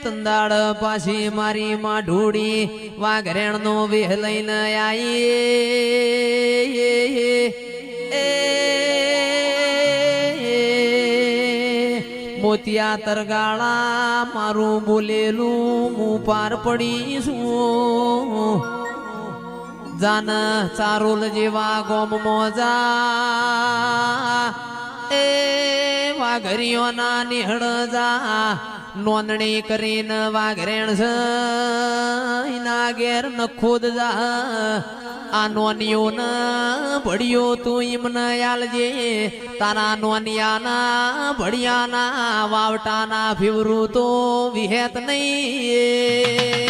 તંદાળ પાછી મારી માં ઢૂડી વાઘરેણ નો વેહ લઈને આઈ મોતિયા તરગાળા મારું બોલેલું હું પાર પડીશું જાન ચારોલ જેવા ગોમ મોજા એ વાઘરીઓના નિહળ જા નોંધણી કરીને વાઘરેણ છે એના ઘેર ન ખોદ જા આ નોનિયો ન ભળ્યો તું એમને આલજે તારા નોનિયાના ભળિયાના વાવટાના ફીવરું તો વિહેત નહીં